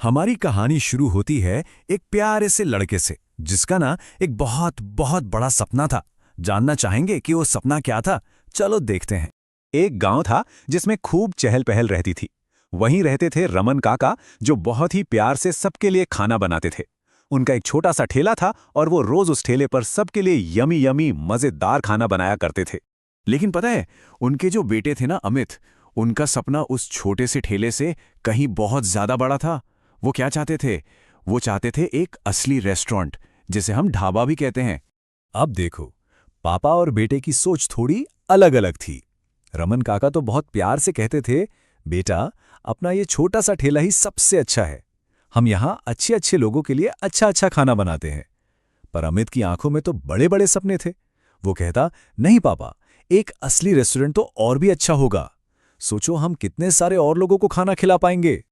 हमारी कहानी शुरू होती है एक प्यारे से लड़के से जिसका ना एक बहुत बहुत बड़ा सपना था। जानना चाहेंगे कि वो सपना क्या था? चलो देखते हैं। एक गांव था जिसमें खूब चहल पहल रहती थी। वहीं रहते थे रमन काका, जो बहुत ही प्यार से सबके लिए खाना बनाते थे। उनका एक छोटा सा ठेला था और वो रोज उस ठेले पर सबके लिए यमी यमी मजेदार खाना बनाया करते थे। लेकिन पता है, उनके जो बेटे थे ना अमित, उनका सपना उस छोटे से ठेले से कहीं बहुत ज्यादा बड़ा था। वो क्या चाहते थे? वो चाहते थे एक असली रेस्टोरेंट, जिसे हम ढाबा भी कहते हैं। अब देखो, पापा और बेटे की सोच थोड़ी अलग अलग थी। रमन काका तो बहुत प्यार से कहते थे, बेटा अपना ये छोटा सा ठेला ही सबसे अच्छा है। हम यहाँ अच्छे अच्छे लोगों के लिए अच्छा अच्छा खाना बनाते हैं। पर अमित की आंखों में तो बड़े बड़े सपने थे। वो कहता, नहीं पापा, एक असली रेस्टोरेंट तो और भी अच्छा होगा। सोचो हम कितने सारे और लोगों को खाना खिला पाएंगे।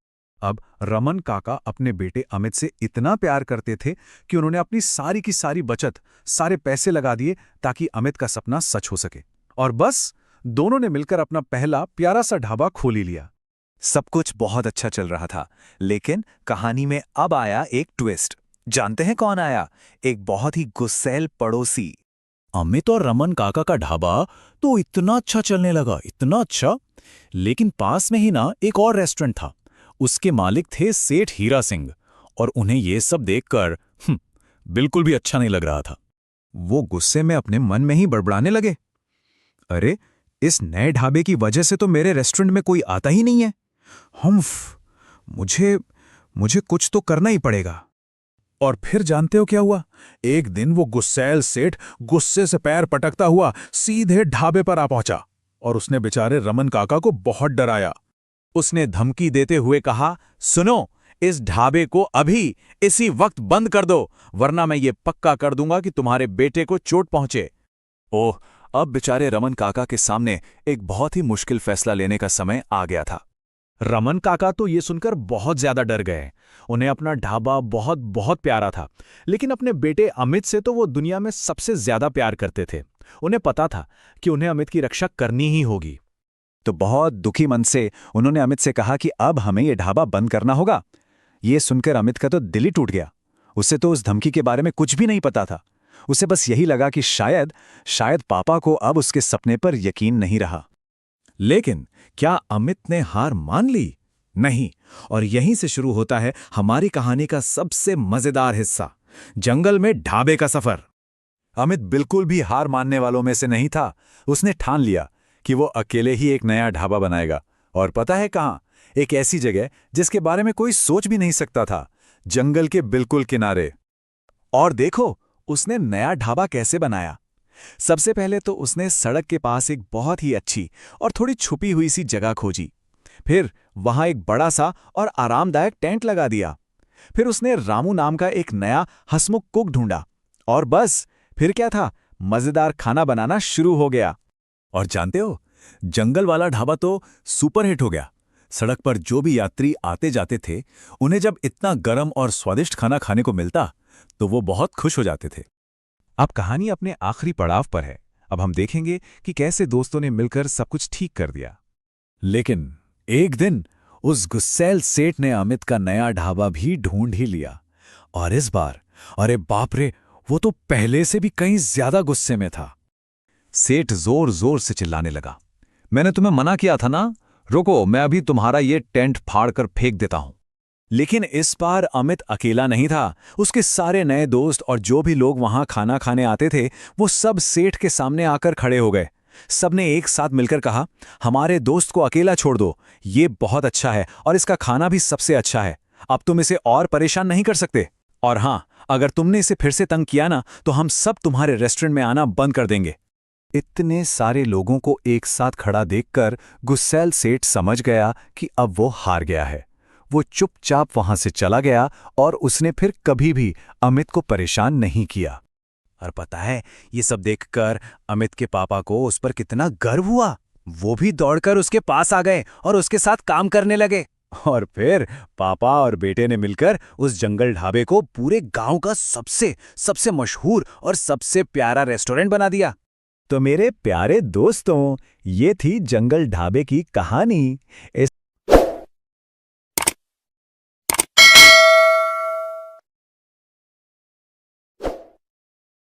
अब रमन काका अपने बेटे अमित से इतना प्यार करते थे कि उन्होंने अपनी सारी की सारी बचत, सारे पैसे लगा दिए ताकि अमित का सपना सच हो सके। और बस दोनों ने मिलकर अपना पहला प्यारा सा ढाबा खोल ही लिया। सब कुछ बहुत अच्छा चल रहा था, लेकिन कहानी में अब आया एक ट्विस्ट। जानते हैं कौन आया? एक बहुत ही गुस्सैल पड़ोसी। अमित और रमन काका का ढाबा तो इतना अच्छा चलने लगा, इतना अच्छा। लेकिन पास में ही ना एक और रेस्टोरेंट था। उसके मालिक थे सेठ हीरा सिंह, और उन्हें ये सब देखकर बिल्कुल भी अच्छा नहीं लग रहा था। वो गुस्से में अपने मन में ही बड़बड़ाने लगे, अरे इस नए ढाबे की वजह से तो मेरे रेस्टोरेंट में कोई आता ही नहीं है। मुझे कुछ तो करना ही पड़ेगा। और फिर जानते हो क्या हुआ? एक दिन वो गुस्सैल सेठ गुस्से से पैर पटकता हुआ सीधे ढाबे पर आ पहुंचा और उसने बेचारे रमन काका को बहुत डराया। उसने धमकी देते हुए कहा, सुनो, इस ढाबे को अभी इसी वक्त बंद कर दो, वरना मैं ये पक्का कर दूंगा कि तुम्हारे बेटे को चोट पहुंचे। ओह, अब बेचारे रमन काका के सामने एक बहुत ही मुश्किल फैसला लेने का समय आ गया था। रमन काका तो ये सुनकर बहुत ज्यादा डर गए। उन्हें अपना ढाबा बहुत बहुत प्यारा था, लेकिन अपने बेटे अमित से तो वो दुनिया में सबसे ज्यादा प्यार करते थे। उन्हें पता था कि उन्हें अमित की रक्षा करनी ही होगी। तो बहुत दुखी मन से उन्होंने अमित से कहा कि अब हमें यह ढाबा बंद करना होगा। ये सुनकर अमित का तो दिल ही टूट गया। उसे तो उस धमकी के बारे में कुछ भी नहीं पता था। उसे बस यही लगा कि शायद पापा को अब उसके सपने पर यकीन नहीं रहा। लेकिन क्या अमित ने हार मान ली? नहीं। और यहीं से शुरू होता है हमारी कहानी का सबसे मजेदार हिस्सा, जंगल में ढाबे का सफर। अमित बिल्कुल भी हार मानने वालों में से नहीं था। उसने ठान लिया कि वो अकेले ही एक नया ढाबा बनाएगा। और पता है कहाँ? एक ऐसी जगह जिसके बारे में कोई सोच भी नहीं सकता था, जंगल के बिल्कुल किनारे। और देखो, उसने नया ढाबा कैसे बनाया। सबसे पहले तो उसने सड़क के पास एक बहुत ही अच्छी और थोड़ी छुपी हुई सी जगह खोजी। फिर वहां एक बड़ा सा और आरामदायक टेंट लगा दिया। फिर उसने रामू नाम का एक नया हंसमुख कुक ढूंढा। और बस फिर क्या था, मजेदार खाना बनाना शुरू हो गया। और जानते हो, जंगल वाला ढाबा तो सुपरहिट हो गया। सड़क पर जो भी यात्री आते जाते थे, उन्हें जब इतना गरम और स्वादिष्ट खाना खाने को मिलता तो वो बहुत खुश हो जाते थे। अब कहानी अपने आखिरी पड़ाव पर है। अब हम देखेंगे कि कैसे दोस्तों ने मिलकर सब कुछ ठीक कर दिया। लेकिन एक दिन उस गुस्सैल सेठ ने अमित का नया ढाबा भी ढूंढ ही लिया। और इस बार, अरे बाप रे, वो तो पहले से भी कहीं ज्यादा गुस्से में था। सेठ जोर जोर से चिल्लाने लगा, मैंने तुम्हें मना किया था ना, रुको, मैं अभी तुम्हारा ये टेंट फाड़कर फेंक देता हूं। लेकिन इस बार अमित अकेला नहीं था। उसके सारे नए दोस्त और जो भी लोग वहां खाना खाने आते थे, वो सब सेठ के सामने आकर खड़े हो गए। सबने एक साथ मिलकर कहा, हमारे दोस्त को अकेला छोड़ दो, ये बहुत अच्छा है और इसका खाना भी सबसे अच्छा है। अब तुम इसे और परेशान नहीं कर सकते। और हाँ, अगर तुमने इसे फिर से तंग किया ना, तो हम सब तुम्हारे रेस्टोरेंट में आना बंद कर देंगे। इतने सारे लोगों को एक साथ खड़ा देखकर गुस्सैल सेठ समझ गया कि अब वो हार गया है। वो चुपचाप वहां से चला गया और उसने फिर कभी भी अमित को परेशान नहीं किया। और पता है, ये सब देखकर अमित के पापा को उस पर कितना गर्व हुआ। वो भी दौड़कर उसके पास आ गए और उसके साथ काम करने लगे। और फिर पापा और बेटे ने मिलकर उस जंगल ढाबे को पूरे गांव का सबसे मशहूर और सबसे प्यारा रेस्टोरेंट बना दिया। तो मेरे प्यारे दोस्तों, ये थी जंगल ढाबे की कहानी। इस